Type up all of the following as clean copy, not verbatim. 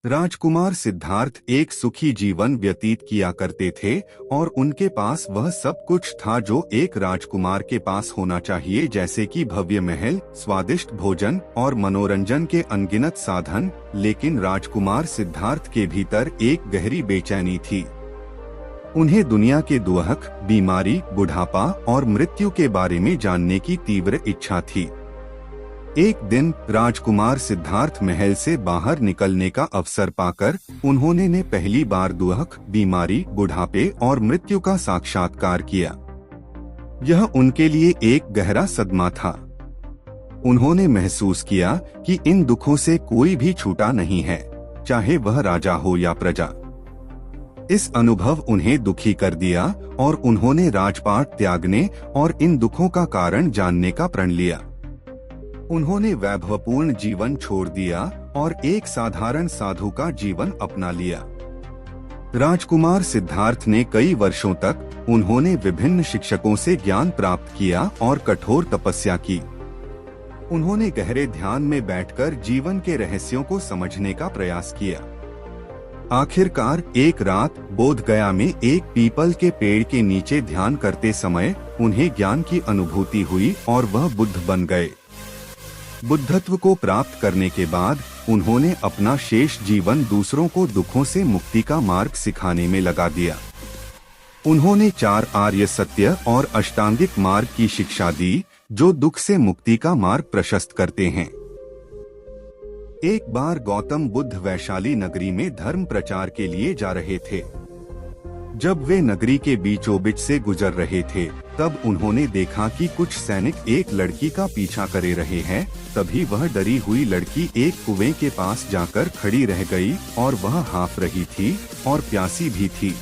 राजकुमार सिद्धार्थ एक सुखी जीवन व्यतीत किया करते थे और उनके पास वह सब कुछ था जो एक राजकुमार के पास होना चाहिए, जैसे कि भव्य महल, स्वादिष्ट भोजन और मनोरंजन के अनगिनत साधन। लेकिन राजकुमार सिद्धार्थ के भीतर एक गहरी बेचैनी थी। उन्हें दुनिया के दुहक, बीमारी, बुढ़ापा और मृत्यु के बारे में जानने की तीव्र इच्छा थी। एक दिन राजकुमार सिद्धार्थ महल से बाहर निकलने का अवसर पाकर उन्होंने पहली बार दुहक, बीमारी, बुढ़ापे और मृत्यु का साक्षात्कार किया। यह उनके लिए एक गहरा सदमा था। उन्होंने महसूस किया कि इन दुखों से कोई भी छूटा नहीं है, चाहे वह राजा हो या प्रजा। इस अनुभव उन्हें दुखी कर दिया और उन्होंने राजपाट त्यागने और इन दुखों का कारण जानने का प्रण लिया। उन्होंने वैभवपूर्ण जीवन छोड़ दिया और एक साधारण साधु का जीवन अपना लिया। राजकुमार सिद्धार्थ ने कई वर्षों तक उन्होंने विभिन्न शिक्षकों से ज्ञान प्राप्त किया और कठोर तपस्या की। उन्होंने गहरे ध्यान में बैठकर जीवन के रहस्यों को समझने का प्रयास किया। आखिरकार एक रात बोध गया में एक पीपल के पेड़ के नीचे ध्यान करते समय उन्हें ज्ञान की अनुभूति हुई और वह बुद्ध बन गए। बुद्धत्व को प्राप्त करने के बाद उन्होंने अपना शेष जीवन दूसरों को दुखों से मुक्ति का मार्ग सिखाने में लगा दिया। उन्होंने 4 आर्य सत्य और अष्टांगिक मार्ग की शिक्षा दी, जो दुख से मुक्ति का मार्ग प्रशस्त करते हैं। एक बार गौतम बुद्ध वैशाली नगरी में धर्म प्रचार के लिए जा रहे थे। जब वे नगरी के बीचों बीच से गुजर रहे थे, तब उन्होंने देखा कि कुछ सैनिक एक लड़की का पीछा करे रहे हैं। तभी वह डरी हुई लड़की एक कुएं के पास जाकर खड़ी रह गई और वह हाँफ रही थी और प्यासी भी थी।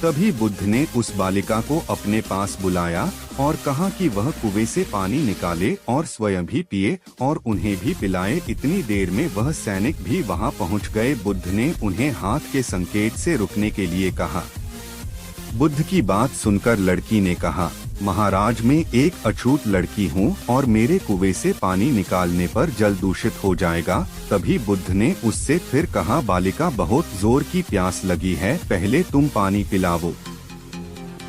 तभी बुद्ध ने उस बालिका को अपने पास बुलाया और कहा कि वह कुएं से पानी निकाले और स्वयं भी पिए और उन्हें भी पिलाए। इतनी देर में वह सैनिक भी वहां पहुंच गए। बुद्ध ने उन्हें हाथ के संकेत से रुकने के लिए कहा। बुद्ध की बात सुनकर लड़की ने कहा, महाराज, मैं एक अछूत लड़की हूँ और मेरे कुएं से पानी निकालने पर जल दूषित हो जाएगा। तभी बुद्ध ने उससे फिर कहा, बालिका, बहुत जोर की प्यास लगी है, पहले तुम पानी पिलाओ।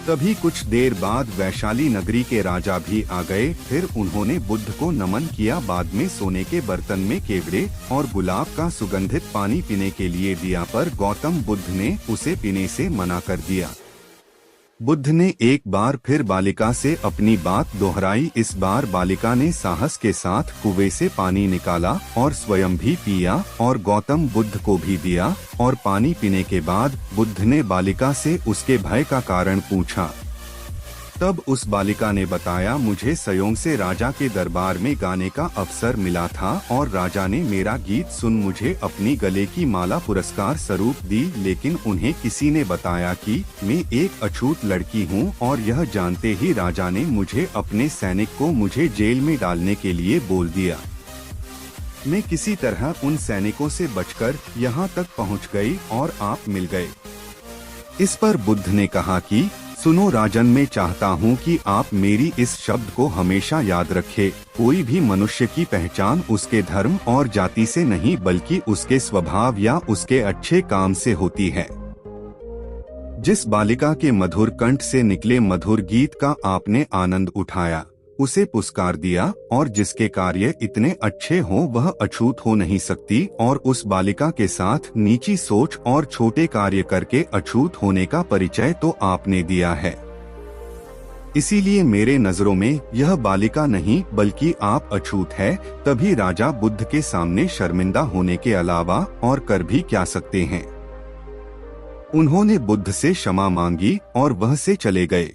तभी कुछ देर बाद वैशाली नगरी के राजा भी आ गए। फिर उन्होंने बुद्ध को नमन किया। बाद में सोने के बर्तन में केवड़े और गुलाब का सुगंधित पानी पीने के लिए दिया, पर गौतम बुद्ध ने उसे पीने से मना कर दिया। बुद्ध ने एक बार फिर बालिका से अपनी बात दोहराई। इस बार बालिका ने साहस के साथ कुएं से पानी निकाला और स्वयं भी पिया और गौतम बुद्ध को भी दिया। और पानी पीने के बाद बुद्ध ने बालिका से उसके भय का कारण पूछा। तब उस बालिका ने बताया, मुझे सयोंग से राजा के दरबार में गाने का अवसर मिला था और राजा ने मेरा गीत सुन मुझे अपनी गले की माला पुरस्कार स्वरूप दी। लेकिन उन्हें किसी ने बताया कि मैं एक अछूत लड़की हूँ और यह जानते ही राजा ने मुझे अपने सैनिक को मुझे जेल में डालने के लिए बोल दिया। मैं किसी तरह उन सैनिकों से बचकर यहाँ तक पहुँच गई और आप मिल गए। इस पर बुद्ध ने कहा कि सुनो राजन, मैं चाहता हूँ कि आप मेरी इस शब्द को हमेशा याद रखें। कोई भी मनुष्य की पहचान उसके धर्म और जाति से नहीं, बल्कि उसके स्वभाव या उसके अच्छे काम से होती है। जिस बालिका के मधुर कंठ से निकले मधुर गीत का आपने आनंद उठाया, उसे पुरस्कार दिया और जिसके कार्य इतने अच्छे हों वह अछूत हो नहीं सकती। और उस बालिका के साथ नीची सोच और छोटे कार्य करके अछूत होने का परिचय तो आपने दिया है। इसीलिए मेरे नजरों में यह बालिका नहीं बल्कि आप अछूत है। तभी राजा बुद्ध के सामने शर्मिंदा होने के अलावा और कर भी क्या सकते हैं। उन्होंने बुद्ध से क्षमा मांगी और वह से चले गए।